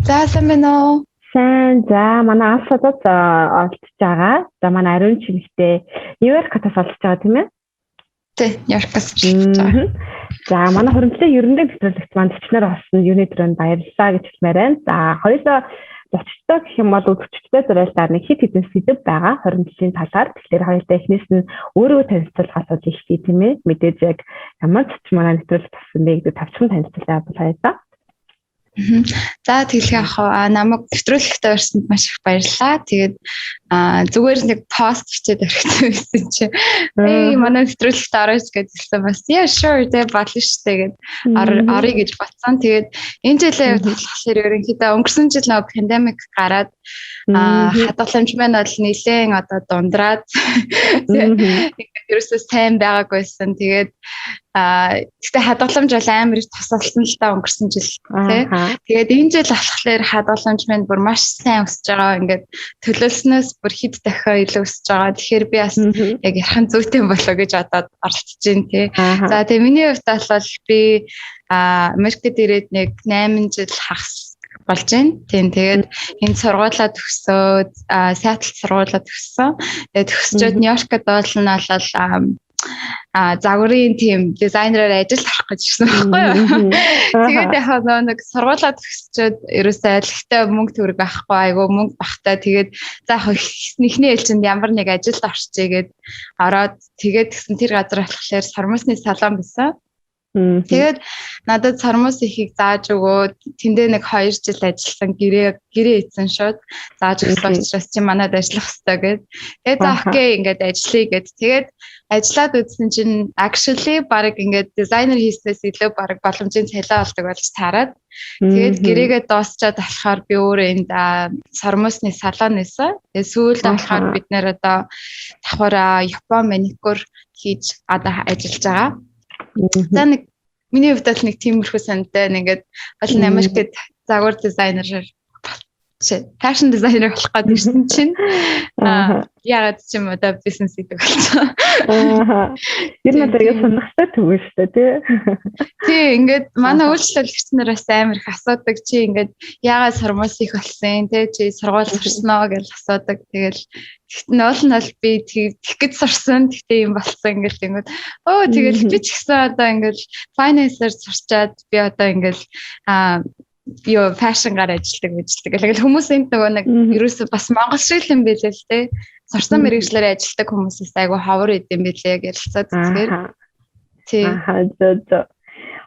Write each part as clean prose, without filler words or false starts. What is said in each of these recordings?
За сайн байна уу? Сайн. За манай алфадад олдож байгаа. За манай ариун чимэгтэй Нью-Йоркатаас олдож байгаа тийм ээ. Тэ, Нью-Йоркаас олдож байгаа. За манай хуримтлын ерөнхий нэвтрүүлэгт маань төчнөр олсон юуны төрөнд баярлалаа гэж хэлмээр байна. За хоёулаа зочдтой гэх юм бол үзэгчтэй зориулаад нэг хит хитэн сэдв байгаа хуримтлын талаар. Тэгэхээр хоёулаа эхнээс нь өөрөө танилцуулах асуулт ихтэй тийм ээ. Мэдээж яг ямар ч манай нэвтрүүлэгт авсан бэ гэдэг тавчхан танилцуулаа бол хоёулаа. За тэгэлгүй яг намайг нэвтрүүлэгтээ орсонд маш их баярлалаа. Тэгээд зүгээр нэг пост бичээд өргөсөн байсан чи манай нэвтрүүлэгт орооч гэдэгсэн бас yeah sure дээ болно штэ гэд орё гэж батсан. Тэгээд энэ жилийн хувьд болохоор ерөнхийдөө өнгөрсөн жил нэг пандемик гараад хадгаламж маань бол нэлээд одоо дундраад ерөөсөө сайн байгаагүйсэн. Тэгээд гэхдээ хадгаламж бол амар их тусалсан л та өнгөрсөн жил тий. Тэгээд энэ жил болохоор хадгаламж маань бүр маш сайн өсөж байгаа. Ингээд төлөвлснөөс бүр хэд дахиад илүү өсөж байгаа. Тэгэхээр би бас яг ярхан зүйтэй болоо гэж одоо оролцож байна тий. За тэгээ миний хувьд бол би Америкт ирээд нэг 8 жил хагас болж байна. Тэгээд энэ сургуулаа төгсөөд Сиэтлд сургуулаа төгссөн. Тэгээд төгсчөөд Нью-Йоркд болол загварын тим дизайнераар ажил авах гэж ирсэн байхгүй юу. Тэгээд яг нэг сургуулаа төгсчөөд ерөөсөө айлхтай мөнгө төгрөг авахгүй айгу мөнгө багтаа тэгээд за эхнийхний ээлжинд ямар нэг ажилд орчихъя гэд ороод тэгээд тэгсэн тэр газар болохоор сармусны салон байсан. Тэгээд надад сармус ихийг зааж өгөөд тэндээ нэг 2 жил ажилласан гэрээ ийцэн шууд зааж өгсөн учраас чи манад ажиллах хэрэгтэй гэд. Тэгээд за окей ингээд ажиллая гэд. Тэгээд ажиллаад үзсэн чинь actually баг ингээд дизайнер хийснээс илүү баг боломжийн цалин олдог болж таарад. Тэгээд гэрээгээ дуусчаад болохоор би өөрөө энд сармусны салон нээсэн. Тэгээд сүүлд болохоор бид нэр одоо давхар Япон маникюр хийж одоо ажиллаж байгаа. За нэг миний хувьд л нэг тиймэрхүү сантай ингээд бол Америкт загвар дизайнер фэшн дизайнер болох гээд ирсэн чинь яагаад ч юм одоо бизнес хийдэг болсон. Тэр надад яг сонирхолтой төгөө шүү дээ тий. Тий ингээд манай үйлчлүүлэгчнэр бас амар их асуудаг чи ингээд яагаад сармус их болсон тий чи сургууль сурсноо гэж асуудаг. Тэгэл ноол нь би тэгэх гэж сурсан гэхдээ юм болсон ингээл тэгвэл тэгэл би ч гэсэн одоо ингээл файнансаар сурчаад би одоо ингээл фэшн гар ажилладаг. Тэгэл хүмүүс энд нөгөө нэг ерөөсөө бас монгол шиг юм билээ л те. Сурсан мэргэжлэр ажилладаг хүмүүсээс айгу ховор идэм билээ гэж ярилцаад үзгээр. Тий.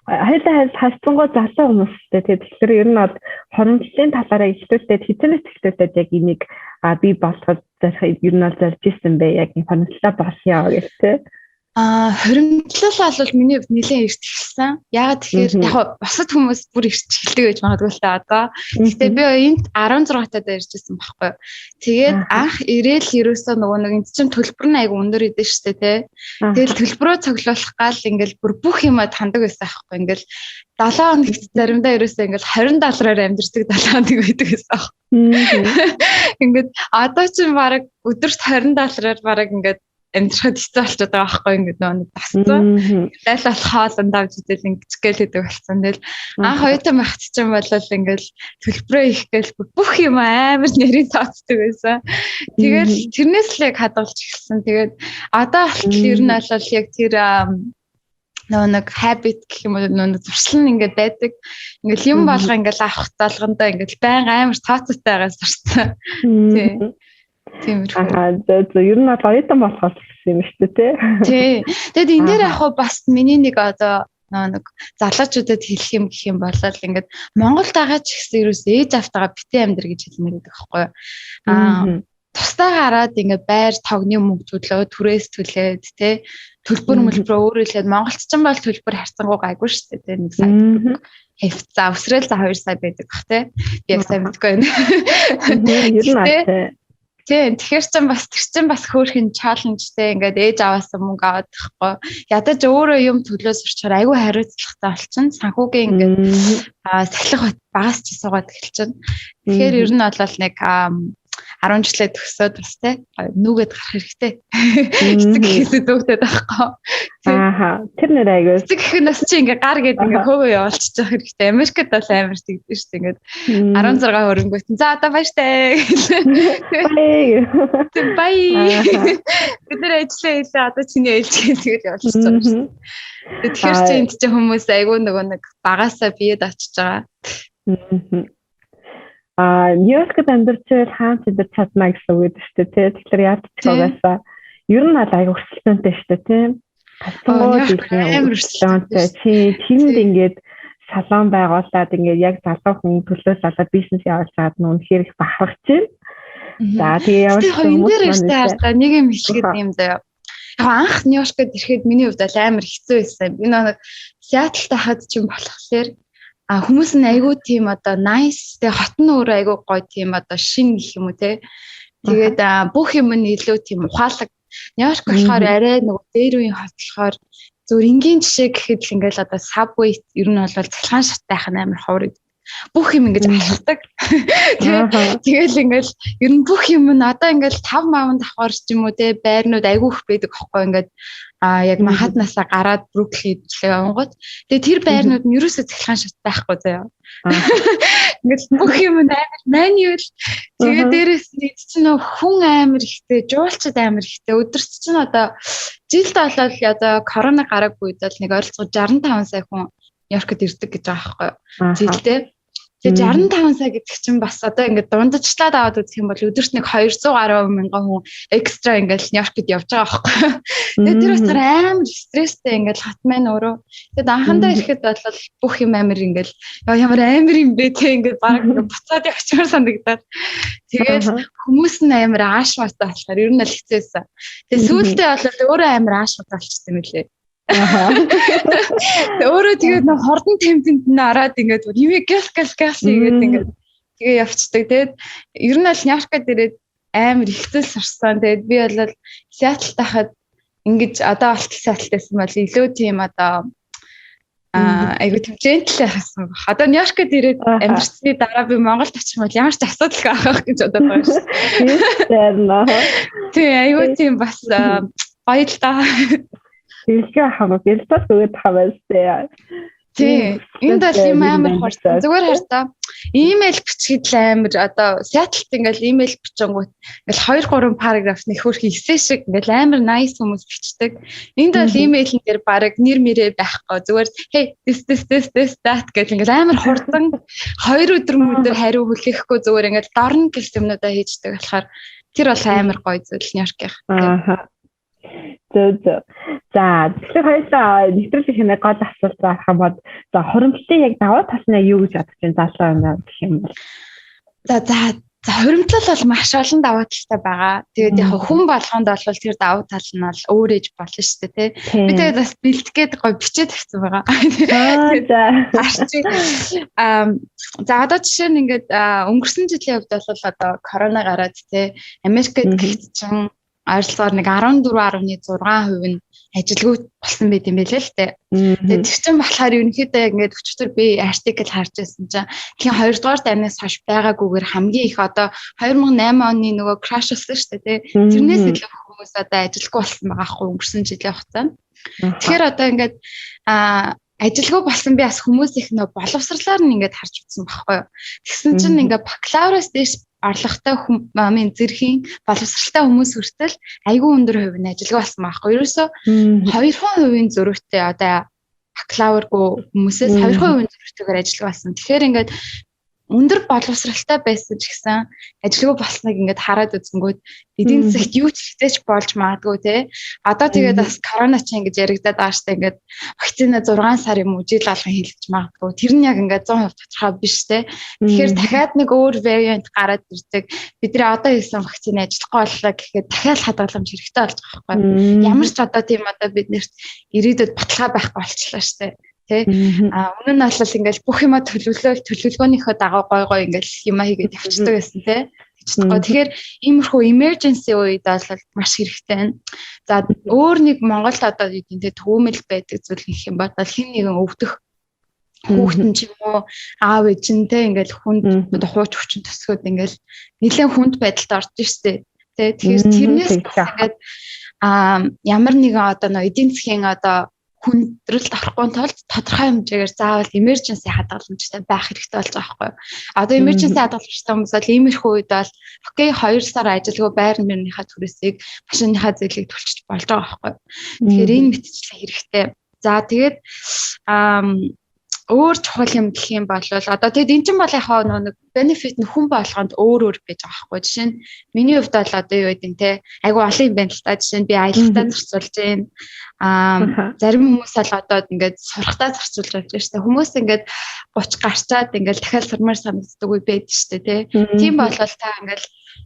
Хайлт хасцангуу залуу хүмүүстэй тэгэхээр ер нь бол хоромжлын талаараа ихлүүлээд хитэнэс ихлүүлээд яг энийг би болоход ер нь бол зорж ирсэн бэ яг хоромжлоо болъё гэх те. Хоримтлал бол миний хувьд нэлээд эрт эхэлсэн. Яагаад тэгэхээр яг бусад хүмүүс бүр эрт эхэлдэг гэж магадгүй л та одоо. Гэхдээ би энд 16 таад иржсэн байхгүй. Тэгээд анх ирээл ерөөсөө нөгөө нэг энд чинь төлбөр нь айгу өндөр идэв штэ тий. Тэгэл төлбөрөө цуглуулах гал ингээл бүр бүх юмад хандаг байсан байхгүй. Ингээл 7 хоногт заримдаа ерөөсөө ингээл $20-аар амьдэрдэг 7 хоног байдаг байсан байхгүй. Ингээд одоо чинь баг өдөрт $20-аар баг ингээд амьдрахад хэцүү болчиход байгаа байхгүй ингээд нөө тасцсан. Лайлал хоолнд авч идэл ингэж гэлээдэг болсон. Тэгэл анх хоёртой махт чинь болол ингээл төлбөрөө их гээл бүх юм амар нэрийн тооцдог байсан. Тэгэл тэрнээс л яг хадгалж эхэлсэн. Тэгээд одоо болтол ер нь бол яг тэр нэг habit гэх юм уу нэг зуршил нь ингээд байдаг. Ингээл юм болго ингээл авах залгандаа ингээл байнга амар тооцоотой байгаас сурсан. Тийм. За ер нь оюутан болохоос юм шүү дээ тий. Тэгэд энэ дээр яг бас миний нэг одоо нэг залуучуудад хэлэх юм гэх юм бол ингээд Монголд байгаа ч гэсэн ерөөс ээж автагаа битэн амьдр гэж хэлмээр байдаг байхгүй. Тусдаа гараад ингээд байр тогны мөнгө төлөө түрээс төлөөд тий төлбөр өөрөө хэлээд Монголд ч юм бол төлбөр харьцангуй гайгүй шүү дээ нэг сая хэвт за өсрөөл за 2 сая байдаг бах тий. Би яг сайн мэдгүй байна. Ер нь Тэгэхээр тэр чин бас хөөрхөн чаленжтэй ингээд ээж аваасаа мөнгө аваад тахгүй. Ядаж өөрөө юм төлөө сурчаар айгүй хариуцлагатай болчихно. Санхүүгийн ингээд сахилах багаас ч суугаад эхэлчихнэ. Тэгэхээр ер нь бол нэг 10 жилээ төгсөөд бас те нүгэд гарах хэрэгтэй. Эцэг гэхээсээ зөөгдөд байхгүй. Тэр нэр айгуу. Эцэг гэх нь бас чи ингээ гар гээд ингээ хөөгөө явуулчих жоох хэрэгтэй. Америкт бол амар тэгдэж шүү дээ ингээд 16 хөрөнгөт. За одоо баяртай. Бай. Бид нэр ажиллаа хийлээ одоо чиний ээлжгээ тэгэл явуулчих жоох шүү. Тэгэхээр чи энд чи хүмүүс айгуу нөгөө нэг багасаа биед очиж байгаа. Нью-Йоркт амьдарчвал хаан цэдэр чадна гэсэн үг гэдэг шүү дээ. Тэгэхээр яаж ч байгаасаа ер нь аль айгуу өрсөлдөөнтэй шүү дээ тийм. Амар өрсөлдөөнтэй. Тэнд ингээд салон байгуулад ингээд яг залуу хүн төлөөсөө бизнес явуулж байгаа нь үнэхээр их бахархаж байна. За тэгээ явж хүмүүс маань нэг юм хэлгээд юм даа. Яг анх Нью-Йоркт ирэхэд миний хувьд амар хэцүү байсан. Би нэг Сиэтльтай хад ч юм болохоор хүмүүс нь айгүй тийм одоо nice тэгээ хотн өөр айгүй гоё тийм одоо шин гэх юм уу те. Тэгээд бүх юм нь илүү тийм ухаалаг. Нью-Йорк болохоор арай нөгөө дээр үеийн хот болохоор зөв энгийн жишээ гэхэд л ингээл одоо subway ер нь бол цалхан шатайх нь амар ховор. Бүх юм ингэж алхдаг. Тэгэл ингээл ер нь бүх юм нь одоо ингээл 5 маавн давхар ч юм уу те байрнууд айгүй их байдаг аахгүй ингээд яг Манхаттнасаа гараад Бруклин ижлээ онгод. Тэгээ тэр байрнууд нь ерөөсөө цахилгаан шат байхгүй заяа. Ингээд бүх юм амар manual. Тэгээ дээрээс нь чинь хүн амар ихтэй, жуулчд амар ихтэй. Өдөрт чинь одоо жилд болол одоо корона гараагүй үед бол нэг ойролцоогоор 65 сая хүн Нью-Йоркт ирдэг гэж байгаа байхгүй. Жилдээ. Тэгээ 65 сая гэдэг чинь бас одоо ингээд дундажлаад аваад үзэх юм бол өдөрт нэг 200 гаруй мянган хүн экстра ингээд Нью-Йоркт явж байгаа байхгүй. Тэгээ тэр бас амар стресстэй ингээд хатмайн өөрөө. Тэгээд анхандаа ирэхэд бол бүх юм амар ингээд ямар амар юм бэ те ингээд баг буцаад явчихмаар санагдаад. Тэгээд хүмүүс нь амар аашмартай болохоор ер нь л хэцээсэн. Тэгээ сүүлдээ бол өөрөө амар аашмартай болчихсон юм лээ. Өөрөө тэгээд нэг хордон темпэнд нь ороод ингээд юм гэл хийгээд ингээд тэгээ явцдаг. Тэгээд ер нь л Нью-Йоркд ирээд амар ихтэй сурсан. Тэгээд би бол Сиэтльд хахад ингэж одоо болтол Сиэтльтэйсэн бол илүү тийм одоо айгуу тийм gentle хасан. Одоо Нью-Йоркд ирээд амьдсны дараа би Монголд очих юм бол ямар ч асуудалгүй авах гэж бодоод байгаа шүү. Тийм айгуу тийм бас гоё л да. Илгээ хамаа бэлтээс өгöd хаваастай. Тийм. Энд бол юм амар хурдан. Зүгээр хартаа. Имэйл бичгээд л амар одоо Сиэтльт ингээл имэйл бичэнгүүт ингээл 2-3 параграф нэг хөрх эссе шиг ингээл амар nice хүмүүс бичдэг. Энд бол имэйлэн дээр баг нэр мэрээ байхгүй. Зүгээр hey this that гэх ингээл амар хурдан 2 өдөр хариу хүлээхгүй зүгээр ингээл дорн гэх юмнуудаа хийждэг болохоор тэр бол амар гоё зүйл Нью-Йоркийнх. За тэгэхээр хоёулаа нэвтрүүлэх хэмээн гол асуулт авах юм бол за хуримтлалын яг даваа талнаа юу гэж бодож байна залуу байна гэх юм бол за хуримтлал бол маш олон даваа талтай байгаа. Тэгээд яг хүн болгонд бол тэр даваа тал нь бол өөр ээж болно шүү дээ тий. Би тэгээд бас бэлтгэхэд гоё бичээд тавьсан байгаа. За одоо жишээ нь ингээд өнгөрсөн жилийн хувьд бол одоо корона гараад тий Америкт гэхэд чинь ойролцоогоор нэг 14.6% нь ажилгүй болсон байт юм байлээ л дээ. Тэгээд тэр чинь болохоор ерөнхийдөө ингээд өчтөр би артикл харж байсан чинь тийм 2 дугаар дайнаас хойш байгаагүйгээр хамгийн их одоо 2008 оны нөгөө краш болсон шүү дээ тий. Тэрнээс илүү хүмүүс одоо ажилгүй болсон байгаа хгүй өнгөрсөн жилийн хугацаанд. Тэгэхээр одоо ингээд ажилгүй болсон би бас хүмүүс их нөө боловсрлаар нь ингээд харж утсан байхгүй юу. Тэгсэн чинь ингээд бакалавраас дээш орлоготой зэрхийн боловсралтай хүмүүс хүртэл айгүй өндөр хувь нь ажилгүй болсон байхгүй. Ерөөсөө 2% зөрүүтэй одоо бакалавргүй хүмүүсээс 2% зөрүүтэйгээр ажилгүй болсон. Тэгэхээр ингээд өндөр боловсралтай байсан ч гэсэн ажилгүй болсныг ингээд хараад үзэнгүүт эдийн засагт юу ч хитэж болж магадгүй те. Одоо тэгээд бас корона ч ингэж яригадаад байгаа штэ ингээд вакцина 6 сар юм уу жил алган хийлгэж магадгүй. Тэр нь яг ингээд 100% тодорхой биш те. Тэгэхээр дахиад нэг өөр вариант гараад ирдэг. Бидний одоо хийсэн вакцины ажиллахгүй боллоо гэхэд дахиад хадгаламж хэрэгтэй болж байгаа байхгүй. Ямар ч одоо тийм одоо биднэрт ирээдүйд баталгаа байхгүй болчихлоо штэ. Тэ өмнө нь бол ингээл бүх юма төлөвлөгөөнийхөө дагуу гой ингээл юма хийгээд явчихдаг байсан тэ. Тэгэхээр иймэрхүү emergency үед бол маш хэрэгтэй байна. За өөр нэг Монголд одоо үедээ төвөмөл байдаг зүйл гэх юм бол хин нэгэн өвдөх хүүхдэн ч юм уу аав ээжинтэй ингээл хүнд одоо хууч хүчин төсгөөд ингээл нэлээд хүнд байдалд орж ирстэй. Тэгэхээр тэрнээс ингээд ямар нэгэн одоо нөө эдийн засгийн одоо хүндрэлд орохгүй тулд тодорхой хэмжээгээр заавал emergency хадгаламжтай байх хэрэгтэй болж байгаа байхгүй юу. Одоо emergency хадгаламжтай хүмүүс бол иймэрхүү үед бол окей 2 сар ажилгүй байр мөрийнхаа түрээсийг машиныхаа зээлийг төлчих болж байгаа байхгүй юу. Тэгэхээр энэ мэтчилгээ хэрэгтэй. За тэгээд өөр чухал юм гэх юм бол одоо тэгэд эн чинь бол яхаа нэг бенефит нь хүн болгонд өөр байж байгаа байхгүй. Жишээ нь миний хувьд бол одоо юу гэдэг нь те айгу олон юм байна л та. Жишээ нь би аялалтаа зарцуулж байна. Зарим хүмүүс бол одоо ингээд сурахтаа зарцуулж явж байна шүү дээ. Хүмүүс ингээд 30 гарчаад ингээд дахиад сурмаар санагддаг үе байдаг шүү дээ те. Тийм бол та ингээд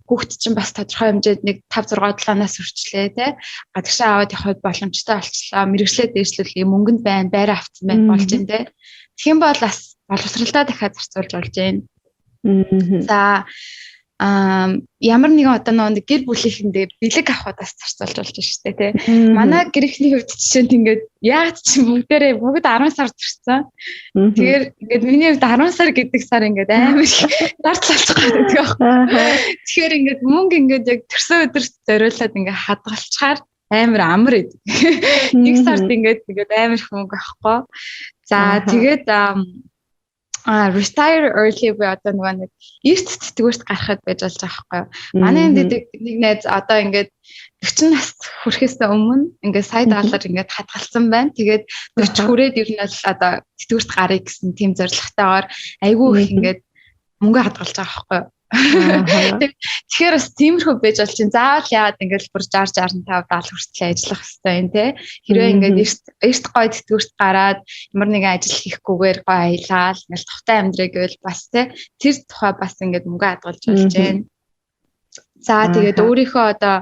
хүүхд чинь бас тодорхой хэмжээнд нэг 5 6 7 хүрчлээ те. Гадагшаа аваад явах боломжтой болчлаа. Мэргэжлээ дээшлүүлээ мөнгөнд байна, байраа авцсан байна болж байна те. Тэгэх юм бол бас боловсралдаа дахиад зарцуулж болж байна. За ямар нэгэн одоо нэг гэр бүлийнхэндээ бэлэг авахд бас зарцуулж болж байна шүү дээ тий. Манай гэрхний хувьд жишээнд ингээд яг ч бүгдээрээ бүгд 10 сар төрсөн. Тэгэхээр ингээд миний хувьд 10 сар гэдэг сар ингээд амар зарцуулж байгаа гэдэг. Тэгэхээр ингээд мөнгө ингээд яг төрсөн өдөрт зориулаад ингээд хадгалчаар амар идэг. Нэг сард ингээд амар их мөнгө авахгүй. За тэгээд retire early буюу одоо нэг эрт тэтгэврт гарахад байж болж байгаа байхгүй юу. Манай энд нэг найз одоо ингээд 40 нас хүрэхээс өмнө ингээд сая доллар ингээд хадгалсан байна. Тэгээд 40 хүрээд ер нь л одоо тэтгэврт гарыг гэсэн тийм зорилготойгоор айгүй их ингээд мөнгө хадгалж байгаа байхгүй юу. Тэгэхээр бас тиймэрхүү байж бол чинь заавал яагаад ингээд бүр 60 65 70 хүртэл ажиллах хэрэгтэй юм те. Хэрвээ ингээд эрт гой тэтгэврт гараад ямар нэгэн ажил хийхгүйгээр гой аялал ингээд тухтай амьдрэх гэвэл бас те тэр тухай бас ингээд мөнгө хадгалж болж байна. За тэгээд өөрийнхөө одоо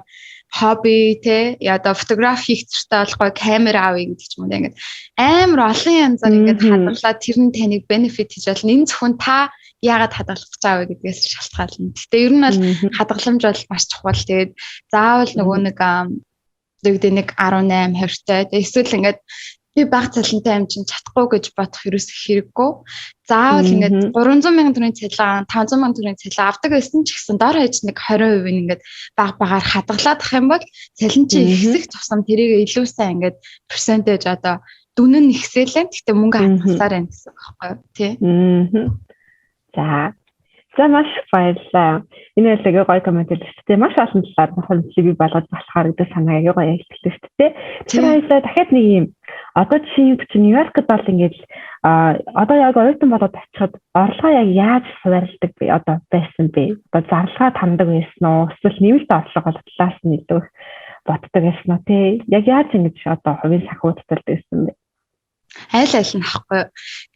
хобби те одоо фотографи хийх зуртай бол гой камера авъя гэдэг ч юм уу ингээд амар олон янзаар ингээд хадгалаад тэр нь таныг бенефит хийж болно. Энэ зөвхөн та яагаад хадгалах гэж байгаа вэ гэдгээс шалтгаална. Гэтэ ер нь бол хадгаламж бол маш чухал. Тэгээд заавал нөгөө нэг 18 хувьтай. Эсвэл ингээд би баг цалинтай юм чинь чадахгүй гэж бодох ерөөс хэрэггүй. Заавал ингээд 300 мянган төгрөгийн цалин, 500 мянган төгрөгийн цалин авдаг байсан ч гэсэн дор хаяж нэг 20% ингээд багаар хадгалаад ах юм бол цалин чинь ихсэх тусам тэрийг илүү сайн ингээд персентэж одоо дүн нь ихсэлэн гэхдээ мөнгө хадгалсаар байна гэсэн үг байхгүй юу тий. За маш баярлалаа. Энэ л гоё коммент хэлсэн. Маш олон талаар хөндлөгийг би болгож болохоор гэдэг санаа аяга гоё хэлсэн шүү дээ. Тэр хоёлаа дахиад нэг юм одоо жишээ нь Нью-Йоркд бол ингээд одоо яг оюутан болоод очиход орлогоо яг яаж хуваарлдаг бэ? Одоо байсан бэ? Одоо зарлага танддаг байсан уу? Эсвэл нэмэлт орлого болтлаас нь илүү боддог байсан уу те? Яг яаж ингэж одоо хувийн санхүүжилт байсан бэ? Аль нь ахгүй.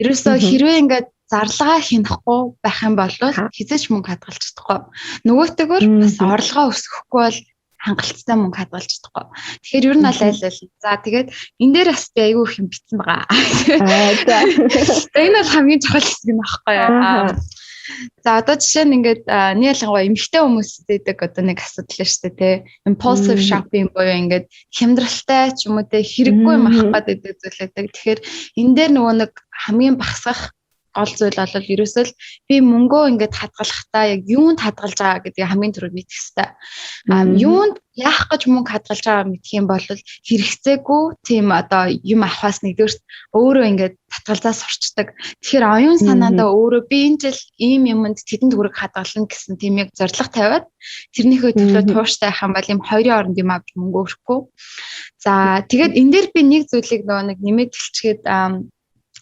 Ерөөсөө хэрвээ ингээд зарлага хянахгүй байх юм бол хизээч мөнгө хадгалж чадахгүй. Нөгөөтэйгөр бас орлогоо өсгөхгүй бол хангалттай мөнгө хадгалж чадахгүй. Тэгэхээр ер нь аль. За тэгээд энэ дээр бас би айгүй их юм битсэн байгаа. Энэ бол хамгийн чухал хэсэг нь байхгүй юу? За одоо жишээ нь ингээд нэг ялангуяа эмэгтэй хүмүүстэйдэг одоо нэг асуудал шүү дээ тий. Impulsive shopping буюу ингээд хямдралтай ч юм уу тий хэрэггүй юм авах гэдэг зүйлээдэг. Тэгэхээр энэ дээр нөгөө нэг хамгийн багасгах гол зүйл бол ерөөсөө л би мөнгөө ингээд хадгалахдаа яг юунд хадгалж байгаа гэдгийг хамгийн түрүүд мэдэх хэрэгтэй. Юунд яах гэж мөнгө хадгалж байгаа мэдэх юм бол хэрэгцээгүй тийм одоо юм авахаас нэгдүгээрт өөрөө ингээд татгалзаа сурчдаг. Тэгэхээр оюун санаандаа өөрөө би энэ жил ийм юмд тэдэн төгрөг хадгална гэсэн тийм яг зорилго тавиад тэрнийхөө төлөө тууштай байх юм бол юм хоёрын оронд юм авч мөнгө өрөхгүй. За тэгээд энэ дээр би нэг зүйлийг нөгөө нэг нэмээд хэлчихэд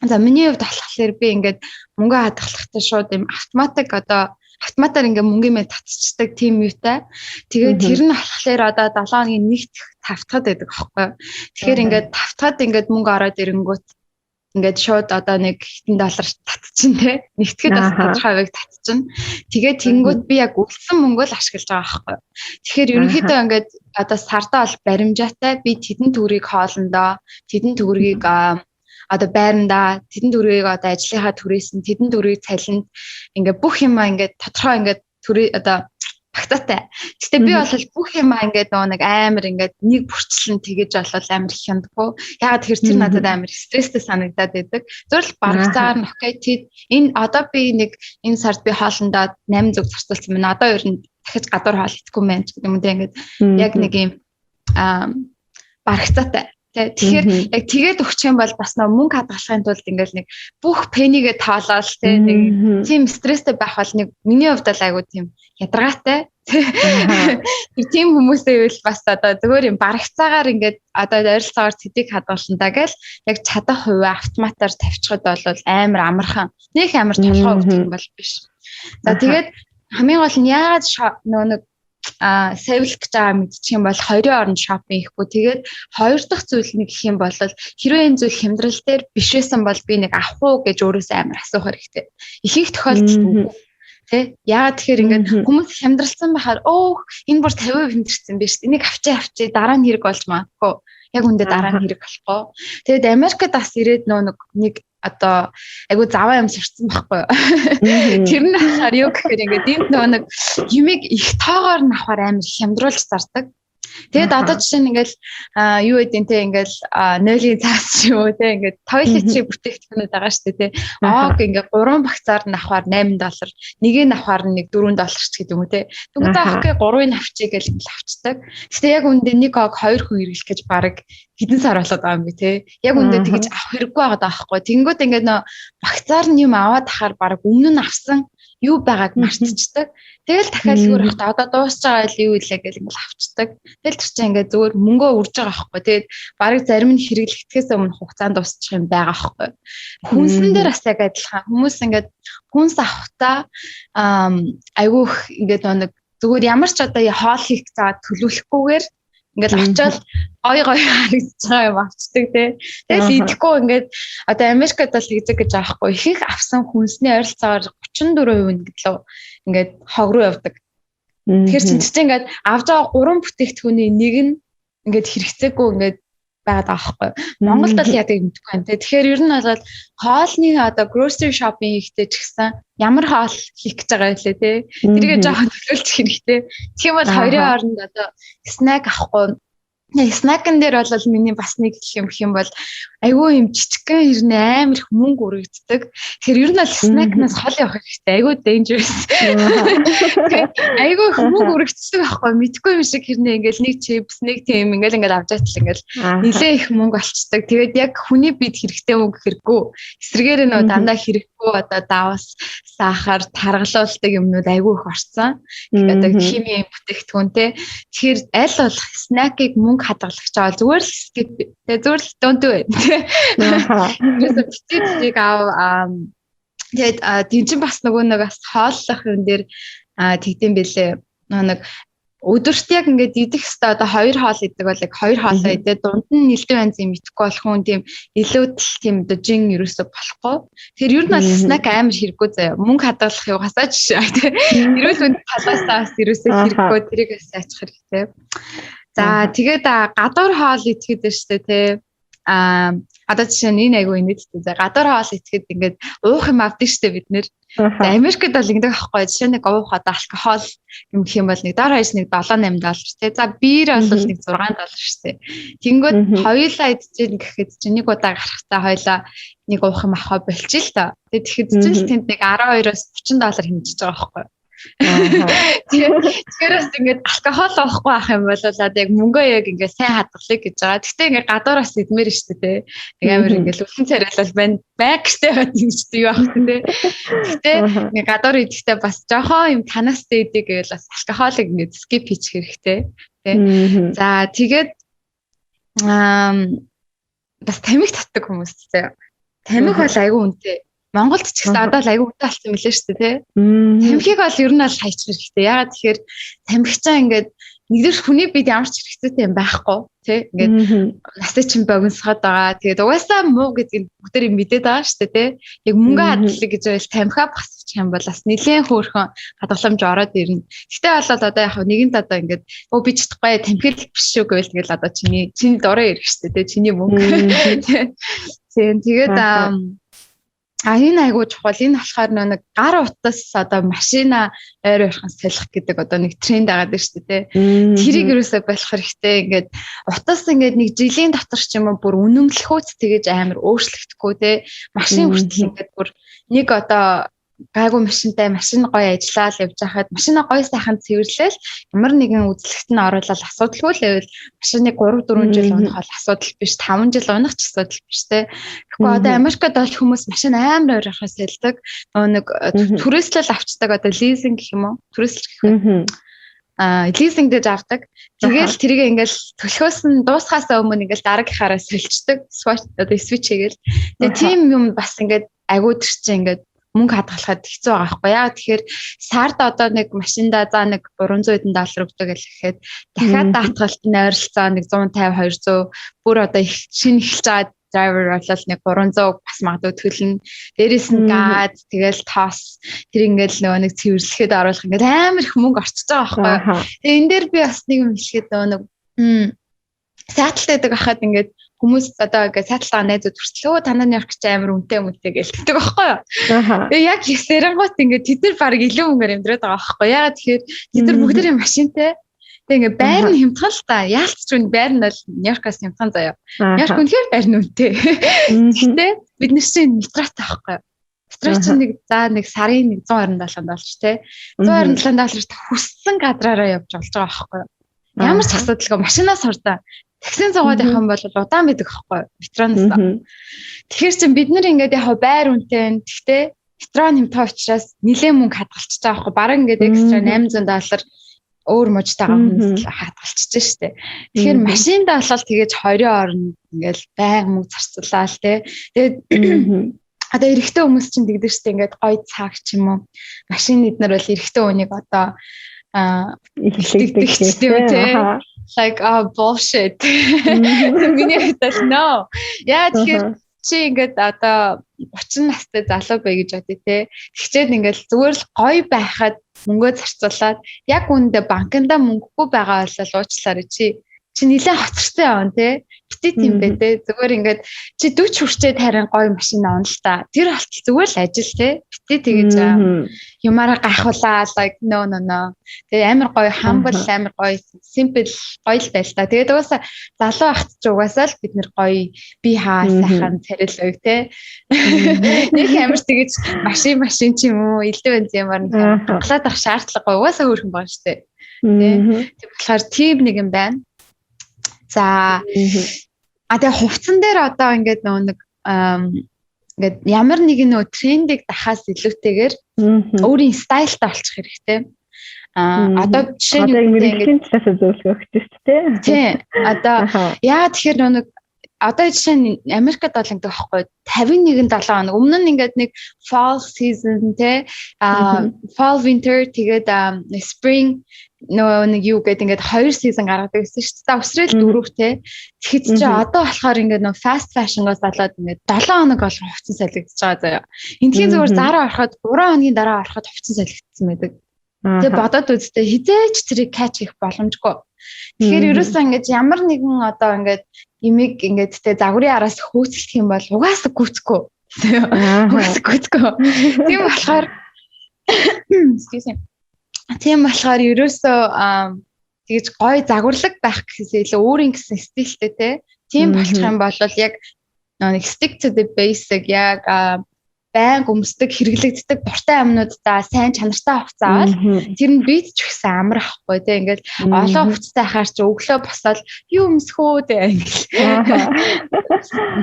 за миний хувьд болохоор би ингээд мөнгө хадгалахдаа шууд юм автоматар ингээд мөнгөний татчихдаг тийм юутай. Тэгээд тэр нь болохоор одоо 7 хоногийн нэгт тавтахад байдаг аахгүй. Тэгэхээр ингээд тавтахад ингээд мөнгө ороод ирэнгүүт ингээд шууд одоо нэг хэдэн доллар татчихин те. Нэгтгэхэд бас тодорхой хувийг татчихин. Тэгээд тэнгүүд би яг үлдсэн мөнгөө л ашиглаж байгаа аахгүй. Тэгэхээр ерөнхийдөө ингээд одоо сардаа бол баримжаатай би тэдэн төгрөгийг хоолндоо тэдэн төгрөгийг одоо байранда тэдэн төгрөгийг одоо ажлынхаа түрээс нь тэдэн төгрөгийг цалинд ингээ бүх юмаа ингээ тодорхой ингээ төрөө одоо багтаатай. Гэтэ би бол бүх юм ингээд нэг амар ингээд нэг бүрчлэн тэгэж болол амар их юмдаггүй. Ягаад тэгэхээр тэр надад амар стресстэй санагдаад байдаг. Зөвхөн л бараг цагаар нь окей тийм энэ одоо би нэг энэ сард би хоолндоо 8 зүг зарцуулсан байна. Одоо ер нь дахиж гадуур хоол идэхгүй мэн ч гэдэг юм даа ингээд яг нэг юм барагцаатай. Тэгэхээр яг тэгээд өгчих юм бол бас нөө мөнгө хадгалахын тулд ингээл нэг бүх пенигээ таалал нэг тийм стресстэй байх бол нэг миний хувьд л айгу тийм ядаргаатай. Тийм хүмүүсээ үл бас одоо зөвөр юм барагцаагаар ингээд одоо ойролцоогоор цэдийг хадгалсандаа гэл яг чадах хувиа автоматар тавьчихад бол амар амархан. Нэг амар толгой өгөх юм бол биш. За тэгээд хамгийн гол нь яагаад нөө нэг сэвлэх гэж байгаа мэдчих юм бол хоёрын оронд шопинг хийхгүй. Тэгээд хоёр дахь зүйл нэг гэх юм бол хэрвээ энэ зүйл хямдрал дээр биш байсан бол би нэг авах уу гэж өөрөөсөө амар асуух хэрэгтэй. Их тохиолдолд үгүй. Тэ? Яагаад тэгэхээр ингээд хүмүүс хямдралсан байхаар энэ бүр 50% хямдэрсэн биз дээ. Энийг авчи дараа нь хэрэг болж магадгүй. Яг үндэ дараа нь хэрэг болохгүй. Тэгээд Америкт бас ирээд нэг одоо айгу заваа юм сурцсан байхгүй юу. Тэр нь ахаар юу гэхээр ингээд энд нэг юмыг их тоогоор нь авахар амар хямдруулж зардаг. Тэгээд одоо жишээ нь ингээл юу гэдэг те ингээл нойлын цаас ч юм уу те ингээд тойлетчийн бүтээгдэхүүнүүд байгаа шүү дээ те. Ингээд 3 багцаар нь авахар $8, нэгийг нь авахар нэг $4 ч гэдэг юм уу те. Тэгвэл авахгүй 3-ыг авчиг гэж авчдаг. Гэтэ яг үндэ нэг ог 2 хүн иргэх гэж баг хэдэн сар болоод байгаа юм би те. Яг үндэ тэгж авах хэрэггүй байгаа даахгүй. Тэнгүүд ингээд нөө багцаар нь юм аваад тахаар баг өмнө нь авсан юу байгааг мартчихдаг. Тэгэл дахиад зүгээр ахта одоо дуусч байгаа л юу илээ гэж ингээл авчдаг. Тэгэл тэр чинь ингээд зүгээр мөнгөө үрж байгаа аахгүй. Тэгээд барыг зарим нь хэрэглэхээс өмнө хугацаанд дуусчих юм байгаа аахгүй. Хүнсэн дээр бас яг адилхан. Хүмүүс ингээд хүнс авахтаа айгүйх ингээд нэг зүгээр ямар ч одоо хоол хийх цаа төлөвлөхгүйгээр ингээд очиод гой харагдаж байгаа юм авчдаг тий. Тэгэл идэхгүй ингээд одоо Америкт бол тэгдэг гэж аахгүй. Ихэнх авсан хүнсний ойролцоогоор 34% гэдлөө ингээд хог руу явдаг. Тэгэхээр чинь ингээд авж байгаа 3 бүтээгдэхүүний нэг нь ингээд хэрэгцээгүй ингээд байгаад байгаа аахгүй. Монголд бол яг тийм мэдгүй байна тий. Тэгэхээр ер нь бол хоолны одоо grocery shopping хийхдээ ч гэсэн ямар хоол хийх гэж байгаа вэ тий. Тэргээ жоохон төлөвлөж хэрэгтэй. Тэгэх юм бол хоёрын хооронд одоо snack авахгүй. Снакэн дээр бол миний бас нэг гэх юм бол айгүй юм жижигхэн хэрнээ амар их мөнгө үрэгддэг. Тэгэхээр ер нь бол снакнаас хол явах хэрэгтэй. Айгүй dangerous. Айгүй их мөнгө үрэгддэг байхгүй мэдгүй юм шиг хэрнээ ингээл нэг чипс нэг тийм ингээл авч яатал ингээл нэлээ их мөнгө олцдог. Тэгээд яг хүний бид хэрэгтэй мөнгө хэрэггүй. Эсрэгээр нөө дандаа хэрэггүй одоо давс, сахар, таргалуулдаг юмнууд айгүй их орцсон. Одоо химийн бүтээгдэхүүнтэй. Тэгэхээр аль болох снакийг мөнгө хадгалагч авал зүгээр л skip зүгээр л don't do it. Тэрээс битгийг тэгээд тийм ч бас нөгөө нэг бас хооллох юм дээр тэгдэм бэлээ. Нэг өдөрт яг ингээд идэх хэвээр одоо 2 хоол идэг бол яг 2 хоолоо идээ дунд нь нэлээд байна юм итгэхгүй болох хүн тийм илүүдл тийм одоо жин ерөөсө болохгүй. Тэгэхээр ер нь бол снак амар хэрэггүй заяа. Мөнгө хадгалах юу хасаач тийм. Эрүүл мэнд талаасаас ерөөсө хэрэггүй тэрийг сайжрах хэрэгтэй. За тэгээд гадуур хоол идэхэд нь штэ тий. Одоо жишээ нь энэ айгу инээдтэй. За гадуур хоол идэхэд ингээд уух юм авдаг штэ бид нэр. За Америкт бол ингэдэг аахгүй. Жишээ нэг уух одоо алкогол юм гэх юм бол нэг дор хаяж нэг $7-8 тий. За биер бол нэг $6 штэ. Тэнгүүд хоёулаа идчихээн гэхэд чинь нэг удаа гарахтаа хоёулаа нэг уух юм авах болчих л та. Тэгээд тэгэхэд чинь тэнд нэг $12-оос $30 хэмжиж байгаа аахгүй. Тэгэхээр бас ингээд алкогол авахгүй ах юм бол яг мөнгөө яг ингээд сайн хадгалах гэж байгаа. Гэхдээ ингээд гадуураас идмээр шүү дээ. Нэг амар ингээд үлхэн царайлал байна. Байгтэй бат юм шүү дээ юу ах тийм дээ. Гэхдээ ингээд гадуур идэхдээ бас жоохон юм танастай идэг гэвэл бас алкоголыг ингээд скип хийчих хэрэгтэй. Тэ. За тэгээд бас тамхи татдаг хүмүүс заяа. Тамхи бол айгүй үнэтэй. Монголд ч гэсэн одоо л айгүй үнэтэй болсон мөлий шүү дээ тий. Тамхиг бол ер нь бол хайчих хэрэгтэй. Ягаад тэгэхээр тамхичаа ингээд нэгдүгээр хүний бид ямар ч хэрэгцээтэй юм байхгүй тий. Ингээд настай чинь богиносгоод байгаа. Тэгээд угаасаа муу гэдгийг бүгдээр юм мэдээд байгаа шүү дээ тий. Яг мөнгө хадгалах гэж байвал тамхиа багсчих юм бол бас нэлээд хөөрхөн хадгаламж ороод ирнэ. Гэтэ болоод одоо яг нэгэнт одоо ингээд би чадахгүй тамхиг биш шүү гэвэл тэгэл одоо чиний дорой ирэх шүү дээ тий. Чиний мөнгө. Тэгээд Энэ айгуу чухал. Энэ болохоор нэг гар утас одоо машина ойр ойрхон солих гэдэг одоо нэг тренд агаад байна шүү дээ. Тэрийг юусоо болох хэрэгтэй. Ингээд утас ингээд нэг жилийн дотор ч юм уу бүр үнэмлэхүүц тэгэж амар өөрчлөгдөхгүй те. Машин хүртэл ингээд бүр нэг одоо гайгүй машинтай машин гоё ажиллаад явж байхад машина гоё сайхан цэвэрлээл ямар нэгэн үзлэгт нь оруулаад асуудалгүй л байвал машиныг 3-4 жил унах бол асуудал биш 5 жил унах ч асуудал биш те. Тэгэхгүй одоо Америкт бол хүмүүс машин амар ойрхоос сэлдэг. Нэг түрээслэл авчдаг одоо лизинг гэх юм уу? Түрээслж гэх лизинг дэж авдаг. Тэгэл тэрийг ингээл төлхөөс нь дуусахаас өмнө ингээл дараагийнхаараа сольчдаг. Switch хийгээл. Тэгээ тийм юм бас ингээд агууд чинь ингээд мөнгө хадгалахад хэцүү байгаа байхгүй яа. Тэгэхээр сард одоо нэг машинда за нэг $300 өгдөг гэхэд дахиад даатгалт нь ойролцоо нэг 150-200 бүр одоо шинэ эхэлж байгаа driver болол нэг 300 бас магадгүй төлнө. Дээрээс нь газ тэгэл тос тэр ингээл нөгөө нэг цэвэрлэхэд оруулах ингээд амар их мөнгө орчиж байгаа байхгүй юу. Тэгээ энэ дээр би бас нэг юм хэлэхэд нөгөө сайталтайдаг ахад ингээд хүмүүс одоо ингээд сайталтаа найзууд хүртлөө танаа Нью-Йорк ч амар үнэтэй гэлдэг байхгүй юу. Тэгээ яг сэрэнгуут ингээд тэд нар баг илүү мөнгөөр амьдраад байгаа байхгүй юу. Ягаад тэгэхээр тэд нар бүгд нэг машинтай. Тэгээ ингээд байр нь хямдхан л та. Яалтч үн байр нь бол Нью-Йоркоос хямдхан заяа. Нью-Йорк үнэхээр байр нь үнэтэй. Гэхдээ бид нар чинь нитраттай байхгүй юу. Нитрат чинь нэг за нэг сарын $127 болж тэ. $127 хүссэн гадраараа явж болж байгаа байхгүй юу. Ямар ч асуудалгүй машинаас хурдан таксин зугаад явах юм бол удаан байдаг аахгүй метроноос. Тэгэхээр чинь бид нар ингээд яг байр үнэтэй. Гэхдээ метро нэмтээ учраас нэлээд мөнгө хадгалчихж байгаа аахгүй. Бараг ингээд экстра $800 өөр можтойгоо хүмүүс хадгалчихж штэ. Тэгэхээр машиндаа болол тэгэж 20 орно ингээд байнга мөнгө зарцуулаа л тэ. Тэгээд одоо эрэгтэй хүмүүс чинь тэгдэг штэ ингээд гой цаг ч юм уу. Машин эднэр бол эрэгтэй хүнийг одоо ихлэгдэг юм те. Like bullshit. Миний хэвэл no. Яа тэгэхээр чи ингээд одоо 30 настай залуу бай гэж бодъё те. Тэгчээд ингээд зүгээр л гоё байхад мөнгөө зарцуулаад яг үүндээ банкнда мөнгөгүй байгаа бол уучлаарай чи нилээ хоцортой явна те. Бити тийм бэ те. Зүгээр ингээд чи 40 хүрчээд харин гоё машин авна л та. Тэр болтол зүгээр л ажил те. Бити тэгэж юмараа гайхуулаа like no. Тэгээ амар гоё humble амар гоё simple гоё л байл та. Тэгээд угаасаа залуу ахт ч угаасаа л бид нэр гоё би хаа сайхан царил өг те. Нэг амар тэгэж машин ч юм уу элдв бензинаар хаглаад авах шаардлагагүй угаасаа хөөрхөн байгаа шүү дээ. Тэг болохоор тийм нэг юм байна. За тэгээ хувцсан дээр одоо ингээд нэг ингээд ямар нэгэн трендийг дахаас илүүтэйгээр өөрийн стайлтай болчих хэрэгтэй. Одоо жишээ нь ингээд талаас зөвлөх хэрэгтэй шүү дээ. Тийм. Одоо яа тэгэхээр нэг одоо жишээ нь Америкт бол ингэдэг байхгүй 51-7 хоног өмнө нь ингээд нэг fall season те fall winter тэгээд spring нэг юу гэдэг ингээд 2 season гаргадаг гэсэн шүү дээ. Өсрөл 4 те. Тэгэхэд чи одоо болохоор ингээд нэг fast fashion-гоос болоод ингээд 7 хоног болгон хувцас солигдож байгаа заяа. Эндхийн зүгээр зараа ороход 3 хоногийн дараа ороход хувцас солигдсон байдаг. Тэгээ бодоод үзтээ хизээч тэрийг catch хийх боломжгүй. Тэгэхээр ерөөсөө ингээд ямар нэгэн одоо ингээд имийг ингээд тэ загварын араас хөөцөлдөх юм бол угаасаа гүцэхгүй. Угаасаа гүцэхгүй. Тийм болохоор excuse me. Тийм болохоор ерөөсөө тэгэж гой загварлаг байх гэхээсээ илүү өөрийн гэсэн стилтэй те. Тийм болчих юм бол яг нэг stick to the basic яг байн өмсдөг хэрэглэгддэг дуртай амнуудаа сайн чанартай хувцас аваад тэр нь бит ч ихсэн амар ахгүй те ингээд олон хувцастай хахаар чи өглөө босоод юу өмсөхөө те ингээд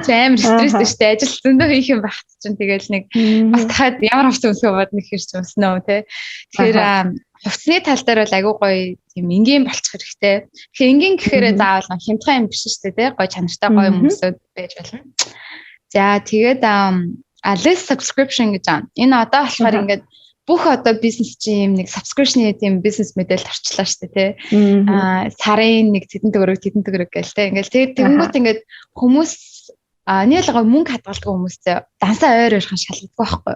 амар стресстэй штэ ажил зөндөө хийх юм багт чинь тэгэл нэг бас тахад ямар хувцас өмсөхөө бод нэг хэрч өмснөө те тэгэхээр хувцсны тал дээр бол агүй гоё тийм энгийн болчих хэрэгтэй. Тэгэхээр энгийн гэхээр заавал хямдхан юм биш штэ те гоё чанартай гоё өмсөд байж болно. За тэгээд list subscription гэж байна. Энэ одоо болохоор ингээд бүх одоо бизнес чинь нэг subscription-ийн тийм бизнес модель орчлоо шүү дээ тий. Сарын нэг тэдэн төгрөг гээл тий. Ингээл тэгэнгүүт ингээд хүмүүс нийлгээ мөнгө хадгалдаг хүмүүстэй дансаа ойр ойрхон шалгаддаг байхгүй.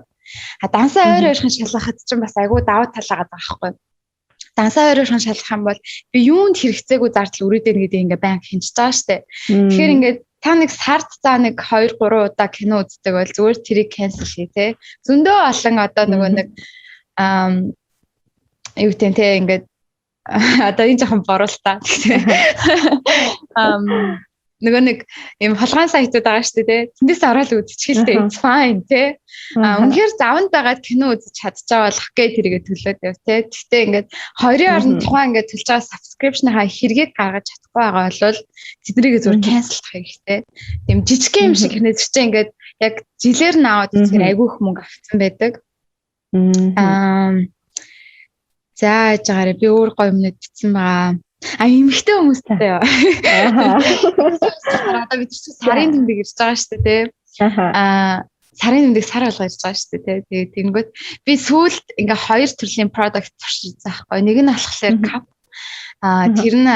Дансаа ойр ойрхон шалгахад чинь бас айгүй давуу талаагаад байгаа байхгүй. Дансаа ойр ойрхон шалгах юм бол би юунд хэрэгцээгүй зардал өрөөдөө гэдэг ингээд баян хинжиж байгаа шүү дээ. Тэгэхээр ингээд та нэг сард за нэг 2 3 удаа кино үздэг бол зүгээр тэрийг cancel хий те. Зөндөө олон одоо нөгөө нэг юу гэдэг те ингээд одоо энэ жоохон боруултаа гэхдээ нөгөө нэг юм холгоон сайтууд байгаа шүү дээ. Тэндээс ороод үзчихэлтэй it's fine те. Үнэхээр заванд байгаад кино үзэж чадчихаа болох гэ тэргээ төлөөд яв те. Гэхдээ ингээд хоёрын орнд тухайн ингээд төлж байгаа subscription-аа хэрэгийг гаргаж чадахгүй байгаа бол тэднийг зөвхөн cancel хийх хэрэгтэй. Тийм жижиг юм шиг хэрнээс чи ингээд яг жилээр наваад үзэхээр айгүйх мөнгө авцсан байдаг. За яагаад би өөр гоё юмнууд бичсэн байгаа. Эмэгтэй хүмүүстэй. Одоо бид чинь сарын тэмдэг ирж байгаа шүү дээ. Сарын тэмдэг сар болго ирж байгаа шүү дээ. Тэгээд тэнгүүт би сүүлд ингээ 2 төрлийн product туршиж байгаа байхгүй. Нэг нь болохоор cup. Тэр нь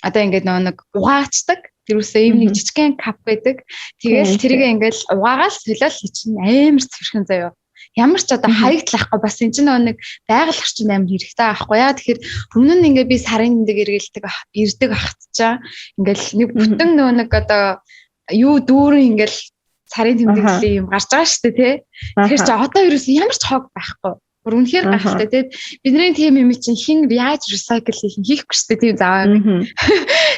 одоо ингээ нэг угаачдаг. Тэрүүсээ ийм нэг жижигхэн cup байдаг. Тэгээл тэрийг ингээл угаагаал солиол чинь амар цэвэрхэн заяа. Ямар ч одоо хаягдлахгүй бас энэ чинь нэг байгаль орчин амар хэрэгтэй байхгүй яа. Тэгэхээр өмнө нь ингээ би сарын тэмдэг ирдэг ахчихаа. Ингээл нэг бүтэн нэг одоо юу дүүрэн ингээл сарын тэмдэглэлийн юм гарч байгаа шүү дээ тий. Тэгэхээр чи одоо ерөөс ямар ч хог байхгүй. Бүр үнэхээр гайхалтай тий. Бидний тийм юм чинь хин яаж recycle хийхгүй шүү дээ тийм заваа.